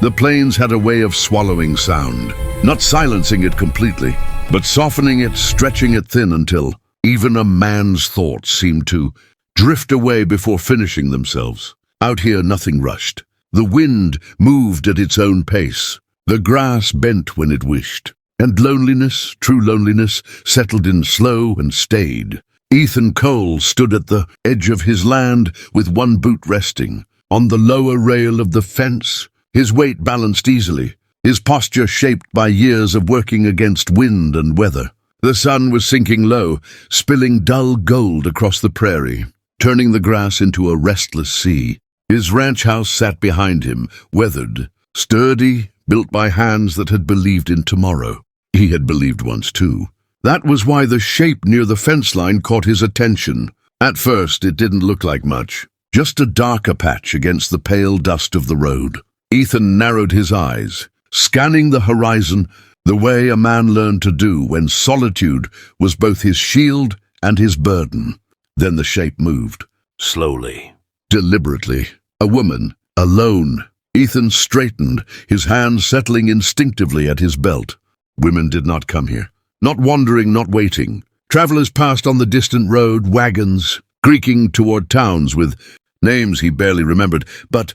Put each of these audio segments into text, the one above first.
The plains had a way of swallowing sound, not silencing it completely, but softening it, stretching it thin until even a man's thoughts seemed to drift away before finishing themselves. Out here nothing rushed. The wind moved at its own pace. The grass bent when it wished. And loneliness, true loneliness, settled in slow and stayed. Ethan Cole stood at the edge of his land with one boot resting. On the lower rail of the fence, his weight balanced easily, his posture shaped by years of working against wind and weather. The sun was sinking low, spilling dull gold across the prairie, turning the grass into a restless sea. His ranch house sat behind him, weathered, sturdy, built by hands that had believed in tomorrow. He had believed once too. That was why the shape near the fence line caught his attention. At first it didn't look like much, just a darker patch against the pale dust of the road. Ethan narrowed his eyes, scanning the horizon the way a man learned to do when solitude was both his shield and his burden. Then the shape moved, slowly, deliberately. A woman, alone. Ethan straightened, his hand settling instinctively at his belt. Women did not come here. Not wandering, not waiting. Travelers passed on the distant road, wagons, creaking toward towns with names he barely remembered, but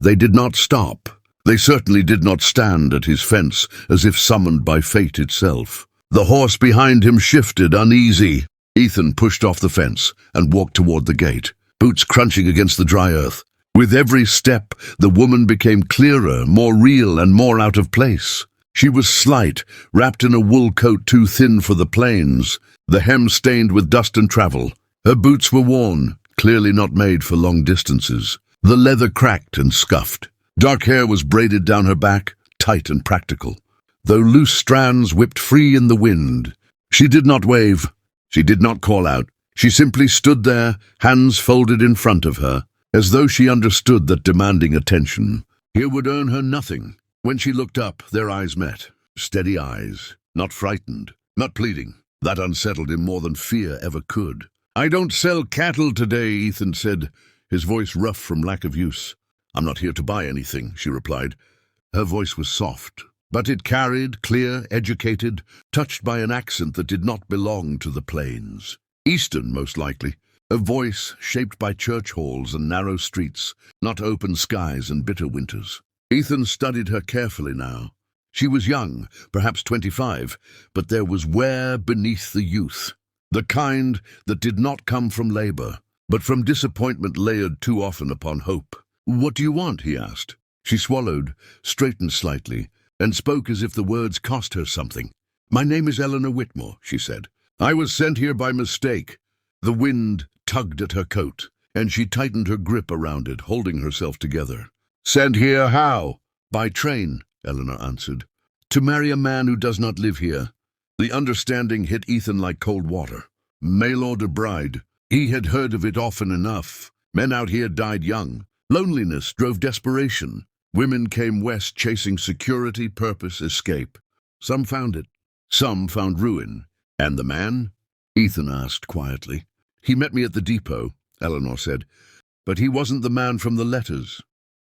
they did not stop. They certainly did not stand at his fence as if summoned by fate itself. The horse behind him shifted, uneasy. Ethan pushed off the fence and walked toward the gate, boots crunching against the dry earth. With every step, the woman became clearer, more real, and more out of place. She was slight, wrapped in a wool coat too thin for the plains, the hem stained with dust and travel. Her boots were worn, clearly not made for long distances. The leather cracked and scuffed. Dark hair was braided down her back, tight and practical, though loose strands whipped free in the wind. She did not wave. She did not call out. She simply stood there, hands folded in front of her, as though she understood that demanding attention here would earn her nothing. When she looked up, their eyes met. Steady eyes, not frightened, not pleading. That unsettled him more than fear ever could. "I don't sell cattle today," Ethan said, his voice rough from lack of use. "I'm not here to buy anything," she replied. Her voice was soft, but it carried, clear, educated, touched by an accent that did not belong to the plains. Eastern, most likely. A voice shaped by church halls and narrow streets, not open skies and bitter winters. Ethan studied her carefully now. She was young, perhaps 25, but there was wear beneath the youth. The kind that did not come from labor, but from disappointment layered too often upon hope. "What do you want?" he asked. She swallowed, straightened slightly, and spoke as if the words cost her something. "My name is Eleanor Whitmore," she said. "I was sent here by mistake." The wind tugged at her coat, and she tightened her grip around it, holding herself together. "Sent here how?" "By train," Eleanor answered. "To marry a man who does not live here." The understanding hit Ethan like cold water. Mail order bride. He had heard of it often enough. Men out here died young. Loneliness drove desperation. Women came west chasing security, purpose, escape. Some found it. Some found ruin. "And the man?" Ethan asked quietly. "He met me at the depot," Eleanor said. "But he wasn't the man from the letters."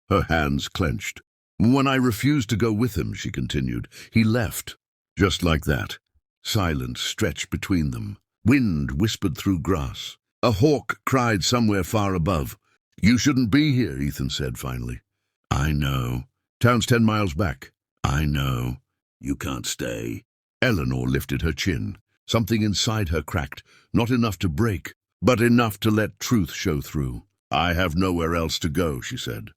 Her hands clenched. "When I refused to go with him," she continued, "he left." Just like that. Silence stretched between them. Wind whispered through grass. A hawk cried somewhere far above. "You shouldn't be here," Ethan said finally. "I know. Town's 10 miles back." "I know. You can't stay." Eleanor lifted her chin. Something inside her cracked, not enough to break, but enough to let truth show through. "I have nowhere else to go," she said.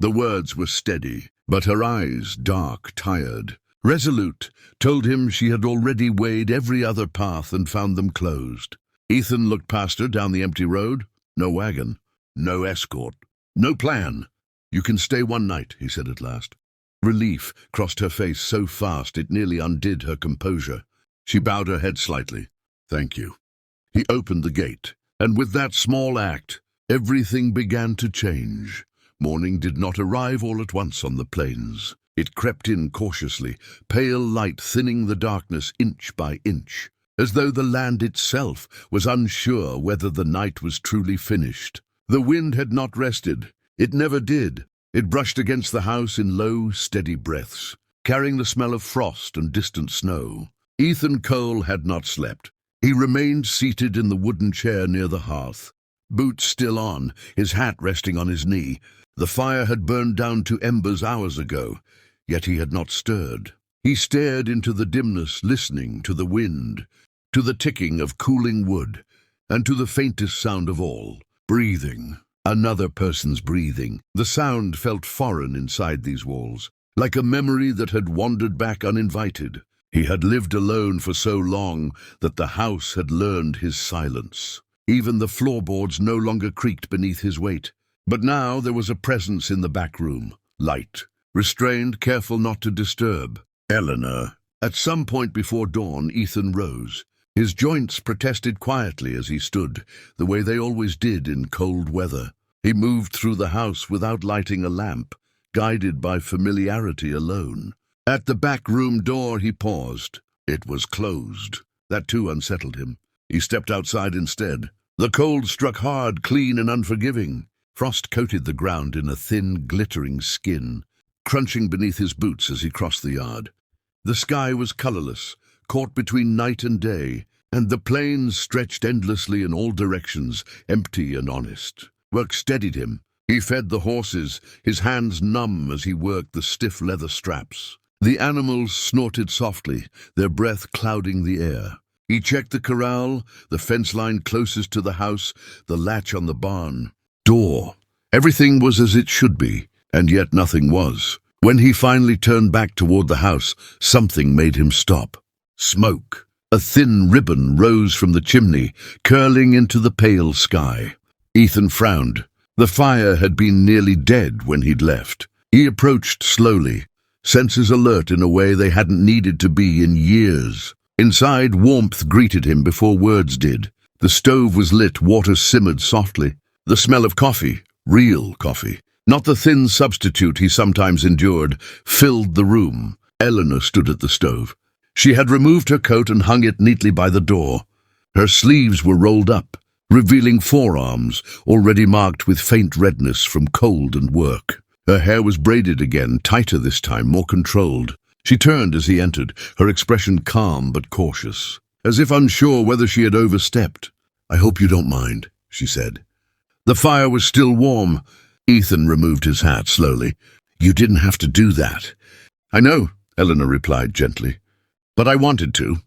The words were steady, but her eyes, dark, tired, resolute, told him she had already weighed every other path and found them closed. Ethan looked past her down the empty road. No wagon, no escort, no plan. "You can stay one night," he said at last. Relief crossed her face so fast it nearly undid her composure. She bowed her head slightly. "Thank you." He opened the gate, and with that small act, everything began to change. Morning did not arrive all at once on the plains. It crept in cautiously, pale light thinning the darkness inch by inch, as though the land itself was unsure whether the night was truly finished. The wind had not rested. It never did. It brushed against the house in low, steady breaths, carrying the smell of frost and distant snow. Ethan Cole had not slept. He remained seated in the wooden chair near the hearth, boots still on, his hat resting on his knee. The fire had burned down to embers hours ago, yet he had not stirred. He stared into the dimness, listening to the wind, to the ticking of cooling wood, and to the faintest sound of all, breathing. Another person's breathing. The sound felt foreign inside these walls, like a memory that had wandered back uninvited. He had lived alone for so long that the house had learned his silence. Even the floorboards no longer creaked beneath his weight. But now there was a presence in the back room, light, restrained, careful not to disturb. Eleanor. At some point before dawn, Ethan rose. His joints protested quietly as he stood, the way they always did in cold weather. He moved through the house without lighting a lamp, guided by familiarity alone. At the back room door he paused. It was closed. That too unsettled him. He stepped outside instead. The cold struck hard, clean and unforgiving. Frost coated the ground in a thin, glittering skin, crunching beneath his boots as he crossed the yard. The sky was colorless, caught between night and day, and the plains stretched endlessly in all directions, empty and honest. Work steadied him. He fed the horses, his hands numb as he worked the stiff leather straps. The animals snorted softly, their breath clouding the air. He checked the corral, the fence line closest to the house, the latch on the barn door. Everything was as it should be, and yet nothing was. When he finally turned back toward the house, something made him stop. Smoke. A thin ribbon rose from the chimney, curling into the pale sky. Ethan frowned. The fire had been nearly dead when he'd left. He approached slowly, senses alert in a way they hadn't needed to be in years. Inside, warmth greeted him before words did. The stove was lit, water simmered softly. The smell of coffee, real coffee, not the thin substitute he sometimes endured, filled the room. Eleanor stood at the stove. She had removed her coat and hung it neatly by the door. Her sleeves were rolled up, revealing forearms already marked with faint redness from cold and work. Her hair was braided again, tighter this time, more controlled. She turned as he entered, her expression calm but cautious, as if unsure whether she had overstepped. "I hope you don't mind," she said. The fire was still warm. Ethan removed his hat slowly. "You didn't have to do that." "I know," Eleanor replied gently. "But I wanted to."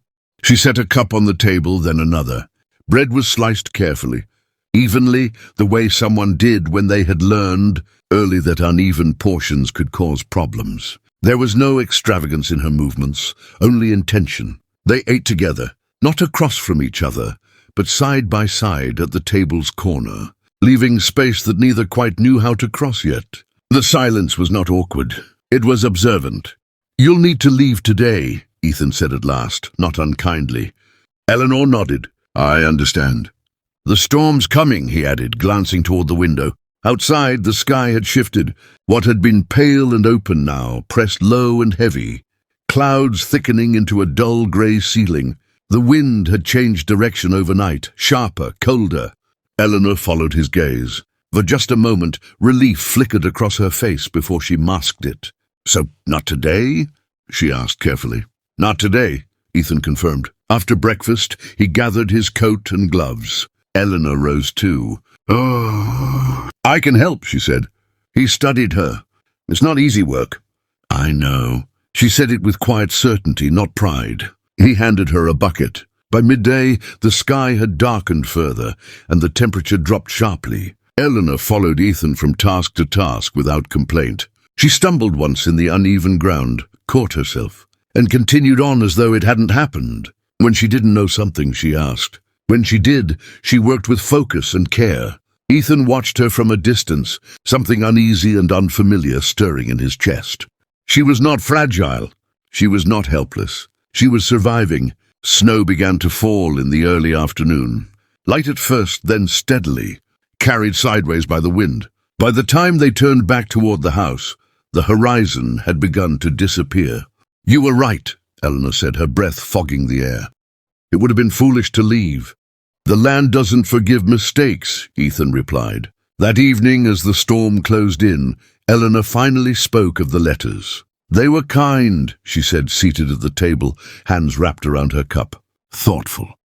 She set a cup on the table, then another. Bread was sliced carefully, evenly, the way someone did when they had learned early that uneven portions could cause problems. There was no extravagance in her movements, only intention. They ate together, not across from each other, but side by side at the table's corner, leaving space that neither quite knew how to cross yet. The silence was not awkward. It was observant. "You'll need to leave today," Ethan said at last, not unkindly. Eleanor nodded. "I understand." "The storm's coming," he added, glancing toward the window. Outside, the sky had shifted. What had been pale and open now pressed low and heavy, clouds thickening into a dull grey ceiling. The wind had changed direction overnight, sharper, colder. Eleanor followed his gaze. For just a moment, relief flickered across her face before she masked it. "So, not today?" she asked carefully. "Not today," Ethan confirmed. After breakfast, he gathered his coat and gloves. Eleanor rose too. "Oh, I can help," she said. He studied her. "It's not easy work." "I know." She said it with quiet certainty, not pride. He handed her a bucket. By midday, the sky had darkened further, and the temperature dropped sharply. Eleanor followed Ethan from task to task without complaint. She stumbled once in the uneven ground, caught herself, and continued on as though it hadn't happened. When she didn't know something, she asked. When she did, she worked with focus and care. Ethan watched her from a distance, something uneasy and unfamiliar stirring in his chest. She was not fragile. She was not helpless. She was surviving. Snow began to fall in the early afternoon. Light at first, then steadily, carried sideways by the wind. By the time they turned back toward the house, the horizon had begun to disappear. "You were right," Eleanor said, her breath fogging the air. "It would have been foolish to leave." "The land doesn't forgive mistakes," Ethan replied. That evening, as the storm closed in, Eleanor finally spoke of the letters. "They were kind," she said, seated at the table, hands wrapped around her cup. "Thoughtful.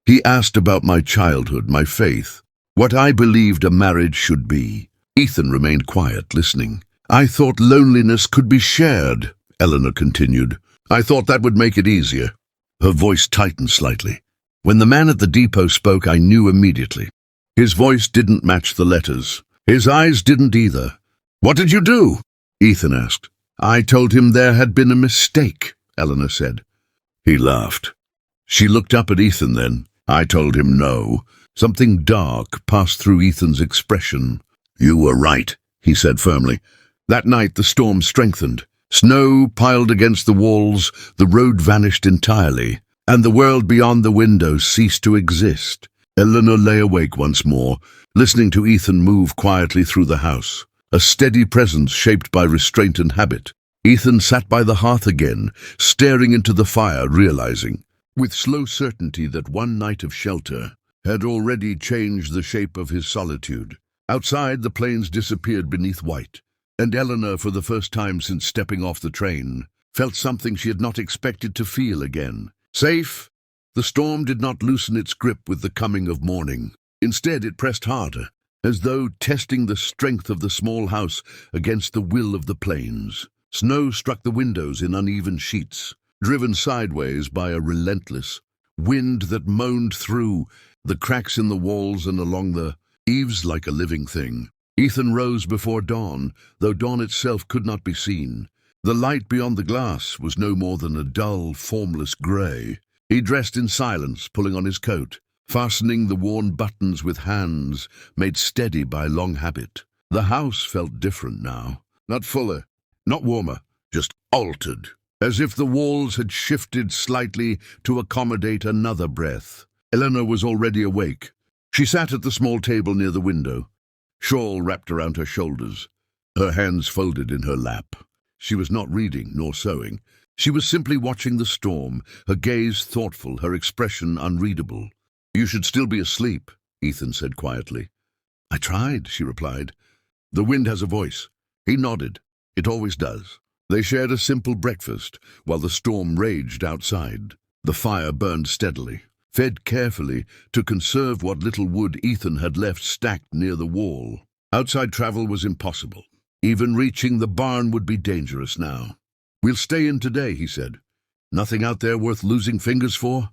He asked about my childhood, my faith, what I believed a marriage should be." Ethan remained quiet, listening. "I thought loneliness could be shared," Eleanor continued. "I thought that would make it easier." Her voice tightened slightly. When the man at the depot spoke, I knew immediately. His voice didn't match the letters. His eyes didn't either. "What did you do?" Ethan asked. "I told him there had been a mistake," Eleanor said. He laughed. She looked up at Ethan then. "I told him no." Something dark passed through Ethan's expression. "You were right," he said firmly. That night the storm strengthened. Snow piled against the walls, the road vanished entirely, and the world beyond the window ceased to exist. Eleanor lay awake once more, listening to Ethan move quietly through the house, a steady presence shaped by restraint and habit. Ethan sat by the hearth again, staring into the fire, realizing, with slow certainty, that one night of shelter had already changed the shape of his solitude. Outside, the plains disappeared beneath white, and Eleanor, for the first time since stepping off the train, felt something she had not expected to feel again. Safe. The storm did not loosen its grip with the coming of morning. Instead, it pressed harder, as though testing the strength of the small house against the will of the plains. Snow struck the windows in uneven sheets, driven sideways by a relentless wind that moaned through the cracks in the walls and along the eaves like a living thing. Ethan rose before dawn, though dawn itself could not be seen. The light beyond the glass was no more than a dull, formless grey. He dressed in silence, pulling on his coat, fastening the worn buttons with hands made steady by long habit. The house felt different now. Not fuller, not warmer, just altered, as if the walls had shifted slightly to accommodate another breath. Eleanor was already awake. She sat at the small table near the window, shawl wrapped around her shoulders, her hands folded in her lap. She was not reading nor sewing. She was simply watching the storm, her gaze thoughtful, her expression unreadable. "You should still be asleep," Ethan said quietly. "I tried," she replied. "The wind has a voice." He nodded. "It always does." They shared a simple breakfast while the storm raged outside. The fire burned steadily, fed carefully to conserve what little wood Ethan had left stacked near the wall. Outside travel was impossible. Even reaching the barn would be dangerous now. "We'll stay in today," he said. "Nothing out there worth losing fingers for?"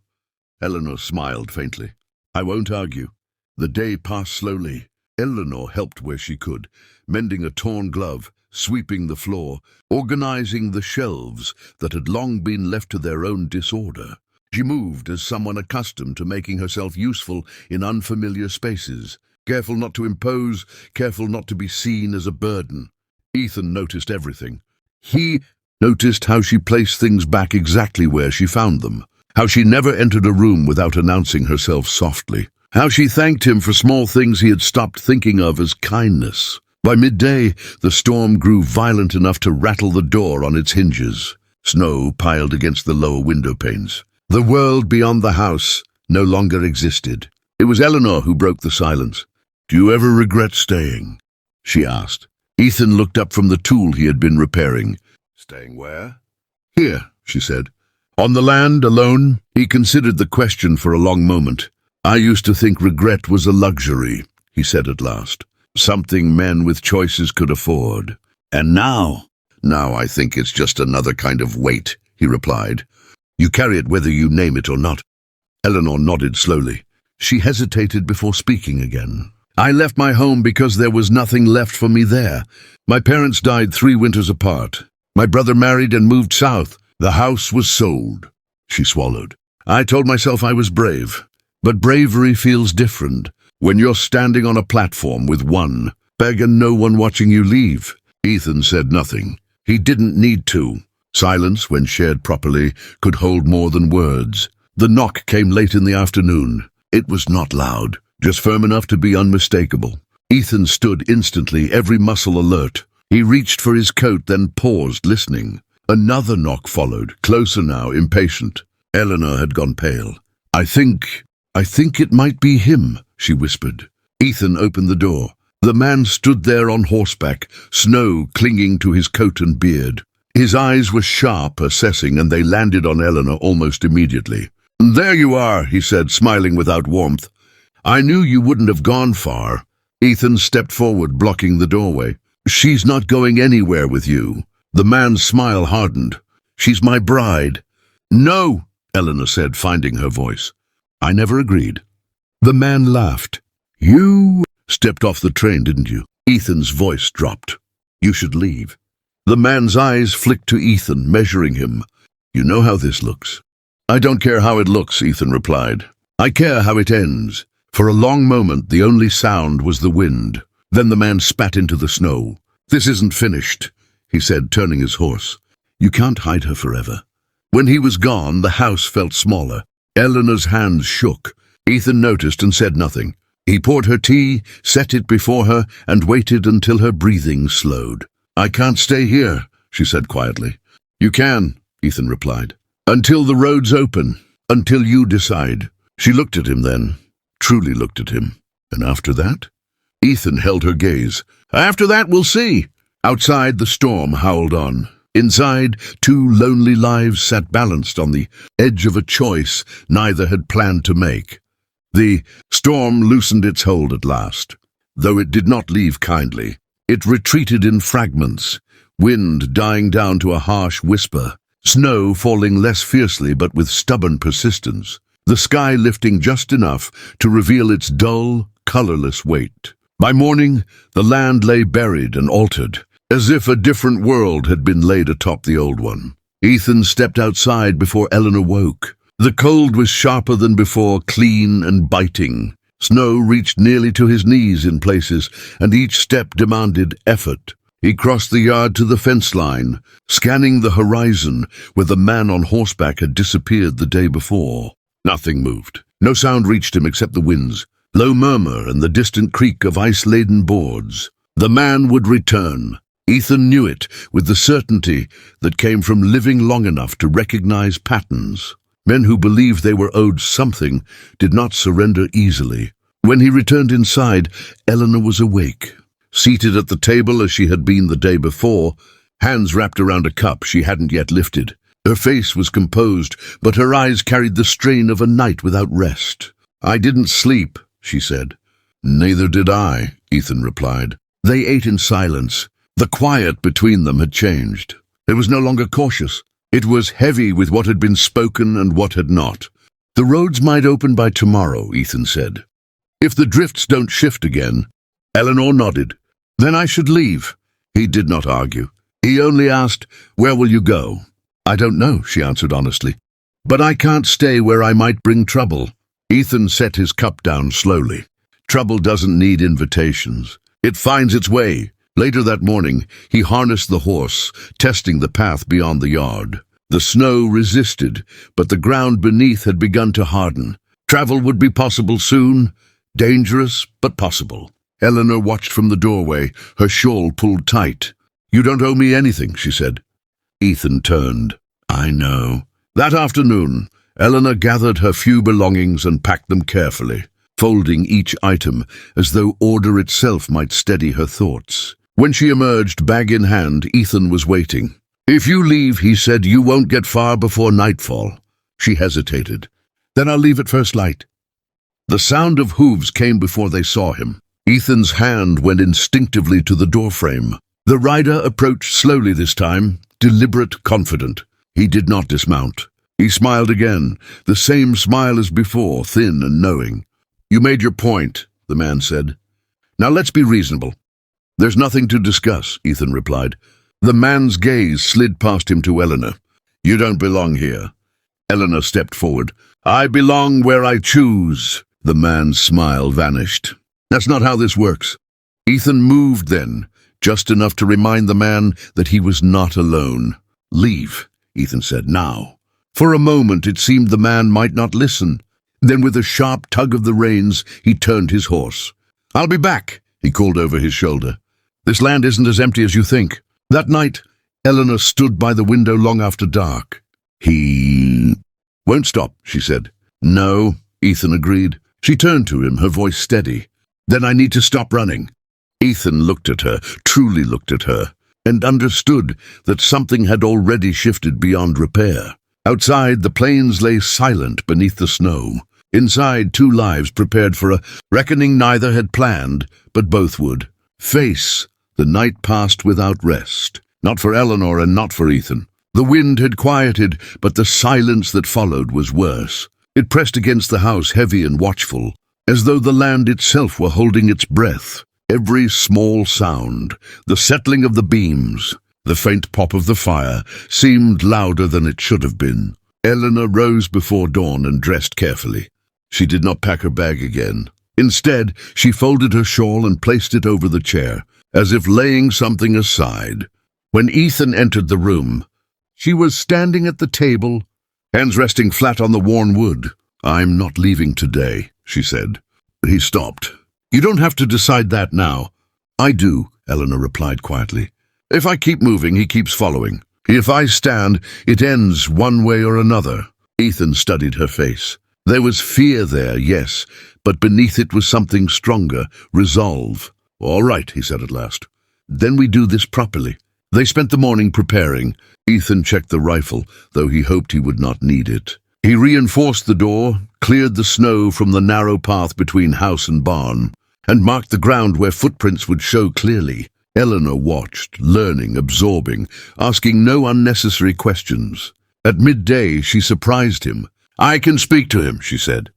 Eleanor smiled faintly. "I won't argue." The day passed slowly. Eleanor helped where she could, mending a torn glove, sweeping the floor, organizing the shelves that had long been left to their own disorder. She moved as someone accustomed to making herself useful in unfamiliar spaces, careful not to impose, careful not to be seen as a burden. Ethan noticed everything. He noticed how she placed things back exactly where she found them, how she never entered a room without announcing herself softly, how she thanked him for small things he had stopped thinking of as kindness. By midday, the storm grew violent enough to rattle the door on its hinges. Snow piled against the lower window panes. The world beyond the house no longer existed. It was Eleanor who broke the silence. "Do you ever regret staying?" she asked. Ethan looked up from the tool he had been repairing. "Staying where?" "Here," she said. "On the land, alone?" He considered the question for a long moment. "I used to think regret was a luxury," he said at last. "Something men with choices could afford. And now I think it's just another kind of weight," he replied. "You carry it whether you name it or not." Eleanor nodded slowly. She hesitated before speaking again. "I left my home because there was nothing left for me there. My parents died 3 winters apart. My brother married and moved south. The house was sold." She swallowed. "I told myself I was brave. But bravery feels different when you're standing on a platform with one bag and no one watching you leave." Ethan said nothing. He didn't need to. Silence, when shared properly, could hold more than words. The knock came late in the afternoon. It was not loud, just firm enough to be unmistakable. Ethan stood instantly, every muscle alert. He reached for his coat, then paused, listening. Another knock followed, closer now, impatient. Eleanor had gone pale. I think it might be him," she whispered. Ethan opened the door. The man stood there on horseback, snow clinging to his coat and beard. His eyes were sharp, assessing, and they landed on Eleanor almost immediately. "There you are," he said, smiling without warmth. "I knew you wouldn't have gone far." Ethan stepped forward, blocking the doorway. "She's not going anywhere with you." The man's smile hardened. "She's my bride." "No," Eleanor said, finding her voice. "I never agreed." The man laughed. "You stepped off the train, didn't you?" Ethan's voice dropped. "You should leave." The man's eyes flicked to Ethan, measuring him. "You know how this looks." "I don't care how it looks," Ethan replied. "I care how it ends." For a long moment, the only sound was the wind. Then the man spat into the snow. "This isn't finished," he said, turning his horse. "You can't hide her forever." When he was gone, the house felt smaller. Eleanor's hands shook. Ethan noticed and said nothing. He poured her tea, set it before her, and waited until her breathing slowed. "I can't stay here," she said quietly. "You can," Ethan replied. "Until the road's open. Until you decide." She looked at him then, truly looked at him. "And after that?" Ethan held her gaze. "After that, we'll see." Outside, the storm howled on. Inside, two lonely lives sat balanced on the edge of a choice neither had planned to make. The storm loosened its hold at last. Though it did not leave kindly, it retreated in fragments, wind dying down to a harsh whisper, snow falling less fiercely but with stubborn persistence, the sky lifting just enough to reveal its dull, colorless weight. By morning, the land lay buried and altered, as if a different world had been laid atop the old one. Ethan stepped outside before Eleanor woke. The cold was sharper than before, clean and biting. Snow reached nearly to his knees in places, and each step demanded effort. He crossed the yard to the fence line, scanning the horizon where the man on horseback had disappeared the day before. Nothing moved. No sound reached him except the winds, low murmur and the distant creak of ice-laden boards. The man would return. Ethan knew it with the certainty that came from living long enough to recognize patterns. Men who believed they were owed something did not surrender easily. When he returned inside, Eleanor was awake, seated at the table as she had been the day before, hands wrapped around a cup she hadn't yet lifted. Her face was composed, but her eyes carried the strain of a night without rest. "I didn't sleep," she said. "Neither did I," Ethan replied. They ate in silence. The quiet between them had changed. It was no longer cautious. It was heavy with what had been spoken and what had not. "The roads might open by tomorrow," Ethan said. "If the drifts don't shift again." Eleanor nodded. "Then I should leave." He did not argue. He only asked, "Where will you go?" "I don't know," she answered honestly. "But I can't stay where I might bring trouble." Ethan set his cup down slowly. Trouble doesn't need invitations. It finds its way. Later that morning, he harnessed the horse, testing the path beyond the yard. The snow resisted, but the ground beneath had begun to harden. Travel would be possible soon. Dangerous, but possible. Eleanor watched from the doorway, her shawl pulled tight. "You don't owe me anything," she said. Ethan turned. "I know." That afternoon, Eleanor gathered her few belongings and packed them carefully, folding each item as though order itself might steady her thoughts. When she emerged, bag in hand, Ethan was waiting. "If you leave," he said, "you won't get far before nightfall." She hesitated. "Then I'll leave at first light." The sound of hooves came before they saw him. Ethan's hand went instinctively to the doorframe. The rider approached slowly this time, deliberate, confident. He did not dismount. He smiled again, the same smile as before, thin and knowing. "You made your point," the man said. "Now let's be reasonable." "There's nothing to discuss," Ethan replied. The man's gaze slid past him to Eleanor. "You don't belong here." Eleanor stepped forward. "I belong where I choose." The man's smile vanished. "That's not how this works." Ethan moved then, just enough to remind the man that he was not alone. "Leave," Ethan said, "now." For a moment it seemed the man might not listen. Then with a sharp tug of the reins, he turned his horse. "I'll be back," he called over his shoulder. "This land isn't as empty as you think." That night, Eleanor stood by the window long after dark. "He won't stop," she said. "No," Ethan agreed. She turned to him, her voice steady. "Then I need to stop running." Ethan looked at her, truly looked at her, and understood that something had already shifted beyond repair. Outside, the plains lay silent beneath the snow. Inside, two lives prepared for a reckoning neither had planned, but both would face. The night passed without rest, not for Eleanor and not for Ethan. The wind had quieted, but the silence that followed was worse. It pressed against the house, heavy and watchful, as though the land itself were holding its breath. Every small sound, the settling of the beams, the faint pop of the fire, seemed louder than it should have been. Eleanor rose before dawn and dressed carefully. She did not pack her bag again. Instead, she folded her shawl and placed it over the chair, as if laying something aside. When Ethan entered the room, she was standing at the table, hands resting flat on the worn wood. "I'm not leaving today," she said. He stopped. "You don't have to decide that now." "I do," Eleanor replied quietly. "If I keep moving, he keeps following. If I stand, it ends one way or another." Ethan studied her face. There was fear there, yes, but beneath it was something stronger, resolve. "All right," he said at last. "Then we do this properly." They spent the morning preparing. Ethan checked the rifle, though he hoped he would not need it. He reinforced the door, cleared the snow from the narrow path between house and barn, and marked the ground where footprints would show clearly. Eleanor watched, learning, absorbing, asking no unnecessary questions. At midday, she surprised him. "I can speak to him," she said.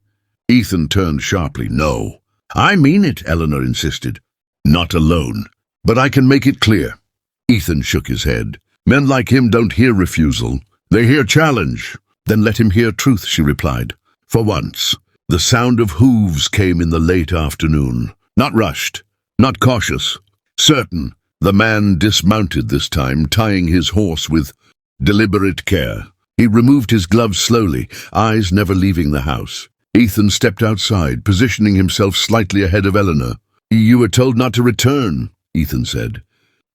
Ethan turned sharply. "No." "I mean it," Eleanor insisted. "Not alone. But I can make it clear." Ethan shook his head. "Men like him don't hear refusal. They hear challenge." "Then let him hear truth," she replied. For once, the sound of hooves came in the late afternoon. Not rushed, not cautious. Certain. The man dismounted this time, tying his horse with deliberate care. He removed his gloves slowly, eyes never leaving the house. Ethan stepped outside, positioning himself slightly ahead of Eleanor. "You were told not to return," Ethan said.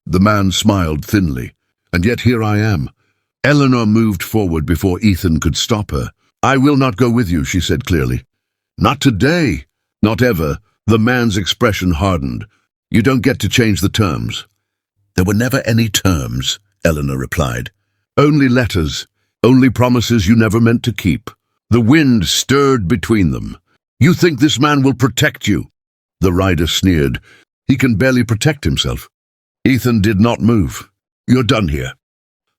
The man smiled thinly. "And yet here I am." Eleanor moved forward before Ethan could stop her. "I will not go with you," she said clearly. "Not today. Not ever." The man's expression hardened. "You don't get to change the terms." "There were never any terms," Eleanor replied. "Only letters. Only promises you never meant to keep." The wind stirred between them. "You think this man will protect you?" The rider sneered. "He can barely protect himself." Ethan did not move. "You're done here."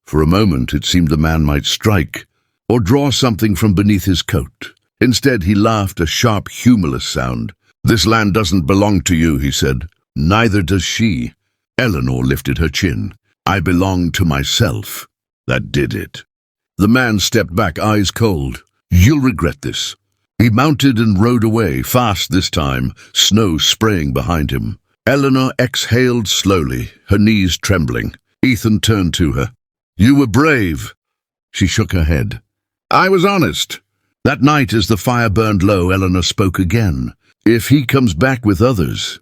For a moment it seemed the man might strike, or draw something from beneath his coat. Instead he laughed, a sharp, humorless sound. "This land doesn't belong to you," he said. "Neither does she." Eleanor lifted her chin. "I belong to myself." That did it. The man stepped back, eyes cold. "You'll regret this." He mounted and rode away, fast this time, snow spraying behind him. Eleanor exhaled slowly, her knees trembling. Ethan turned to her. "You were brave." She shook her head. "I was honest." That night, as the fire burned low, Eleanor spoke again. "If he comes back with others."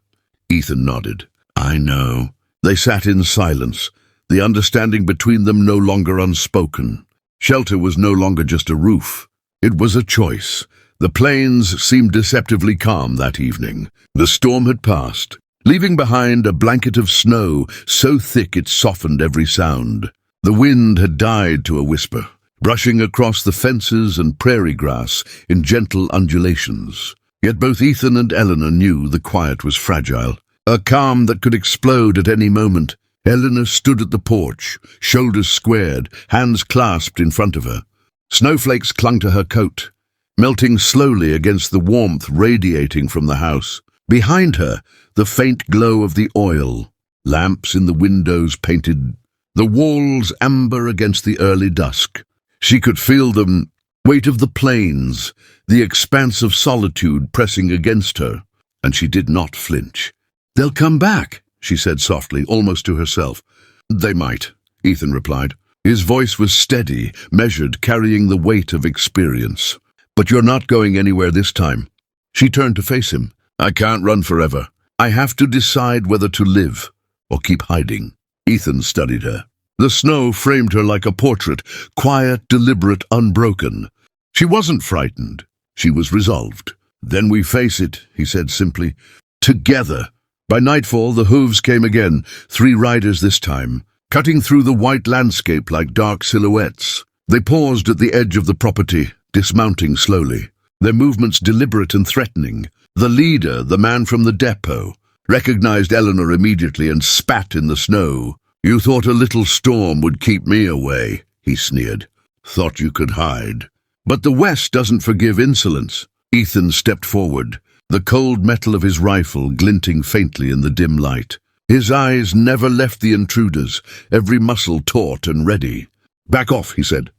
Ethan nodded. "I know." They sat in silence, the understanding between them no longer unspoken. Shelter was no longer just a roof. It was a choice. The plains seemed deceptively calm that evening. The storm had passed, leaving behind a blanket of snow so thick it softened every sound. The wind had died to a whisper, brushing across the fences and prairie grass in gentle undulations. Yet both Ethan and Eleanor knew the quiet was fragile, a calm that could explode at any moment. Eleanor stood at the porch, shoulders squared, hands clasped in front of her. Snowflakes clung to her coat, melting slowly against the warmth radiating from the house. Behind her, the faint glow of the oil, lamps in the windows painted, the walls amber against the early dusk. She could feel the weight of the plains, the expanse of solitude pressing against her, and she did not flinch. "They'll come back," she said softly, almost to herself. "They might," Ethan replied. His voice was steady, measured, carrying the weight of experience. "But you're not going anywhere this time." She turned to face him. "I can't run forever. I have to decide whether to live or keep hiding." Ethan studied her. The snow framed her like a portrait, quiet, deliberate, unbroken. She wasn't frightened. She was resolved. "Then we face it," he said simply. "Together." By nightfall, the hooves came again, 3 riders this time, cutting through the white landscape like dark silhouettes. They paused at the edge of the property, dismounting slowly, their movements deliberate and threatening. The leader, the man from the depot, recognized Eleanor immediately and spat in the snow. "You thought a little storm would keep me away," he sneered. "Thought you could hide. But the West doesn't forgive insolence." Ethan stepped forward, the cold metal of his rifle glinting faintly in the dim light. His eyes never left the intruders, every muscle taut and ready. "Back off," he said.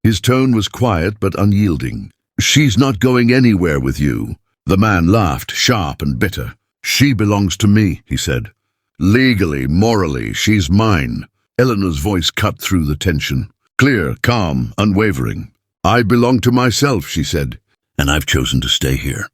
His tone was quiet but unyielding. "She's not going anywhere with you." The man laughed, sharp and bitter. "She belongs to me," he said. "Legally, morally, she's mine." Eleanor's voice cut through the tension. Clear, calm, unwavering. "I belong to myself," she said, "and I've chosen to stay here."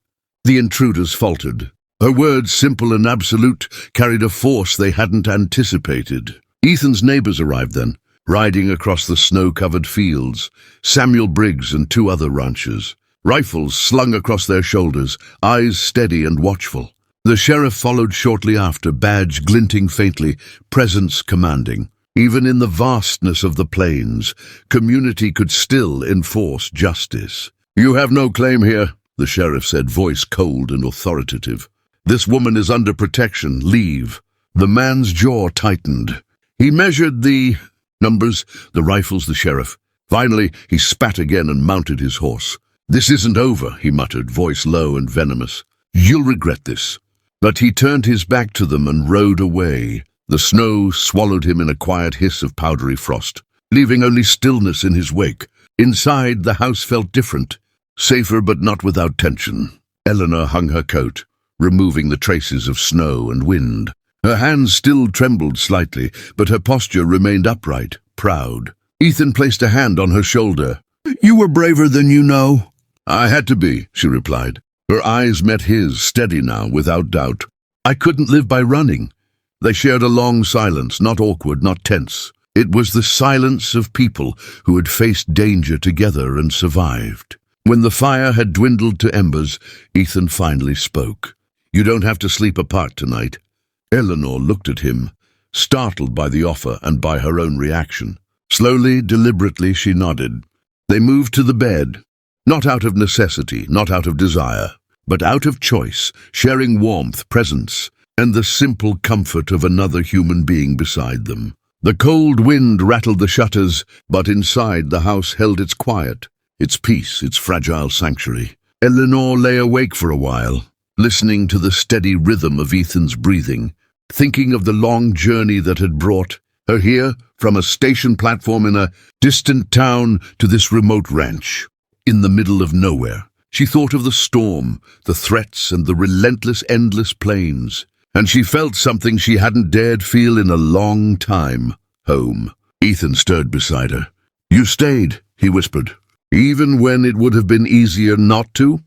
The intruders faltered. Her words, simple and absolute, carried a force they hadn't anticipated. Ethan's neighbors arrived then, riding across the snow-covered fields, Samuel Briggs and 2 other ranchers, rifles slung across their shoulders, eyes steady and watchful. The sheriff followed shortly after, badge glinting faintly, presence commanding. Even in the vastness of the plains, community could still enforce justice. "You have no claim here," the sheriff said, voice cold and authoritative. "This woman is under protection. Leave." The man's jaw tightened. He measured the numbers, the rifles, the sheriff. Finally, he spat again and mounted his horse. "This isn't over," he muttered, voice low and venomous. "You'll regret this." But he turned his back to them and rode away. The snow swallowed him in a quiet hiss of powdery frost, leaving only stillness in his wake. Inside, the house felt different, safer but not without tension. Eleanor hung her coat, removing the traces of snow and wind. Her hands still trembled slightly, but her posture remained upright, proud. Ethan placed a hand on her shoulder. "You were braver than you know." "I had to be," she replied. Her eyes met his, steady now, without doubt. "I couldn't live by running." They shared a long silence, not awkward, not tense. It was the silence of people who had faced danger together and survived. When the fire had dwindled to embers, Ethan finally spoke. "You don't have to sleep apart tonight." Eleanor looked at him, startled by the offer and by her own reaction. Slowly, deliberately, she nodded. They moved to the bed, not out of necessity, not out of desire, but out of choice, sharing warmth, presence, and the simple comfort of another human being beside them. The cold wind rattled the shutters, but inside the house held its quiet, its peace, its fragile sanctuary. Eleanor lay awake for a while, listening to the steady rhythm of Ethan's breathing, thinking of the long journey that had brought her here from a station platform in a distant town to this remote ranch, in the middle of nowhere. She thought of the storm, the threats, and the relentless, endless plains, and she felt something she hadn't dared feel in a long time. Home. Ethan stirred beside her. "You stayed," he whispered, "even when it would have been easier not to?"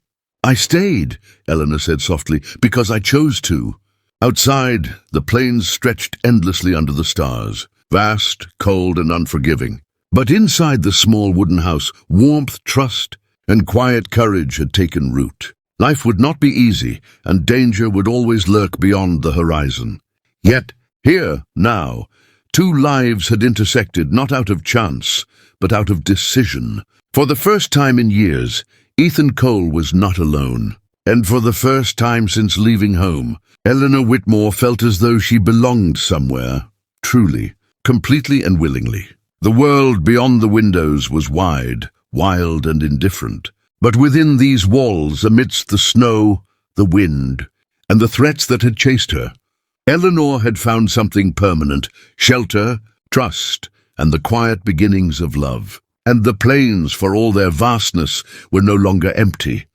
"I stayed," Eleanor said softly, "because I chose to." Outside, the plains stretched endlessly under the stars, vast, cold, and unforgiving. But inside the small wooden house, warmth, trust, and quiet courage had taken root. Life would not be easy, and danger would always lurk beyond the horizon. Yet, here, now, 2 lives had intersected, not out of chance, but out of decision. For the first time in years, Ethan Cole was not alone. And for the first time since leaving home, Eleanor Whitmore felt as though she belonged somewhere, truly, completely and willingly. The world beyond the windows was wide, wild and indifferent. But within these walls, amidst the snow, the wind, and the threats that had chased her, Eleanor had found something permanent: shelter, trust, and the quiet beginnings of love. And the plains, for all their vastness, were no longer empty.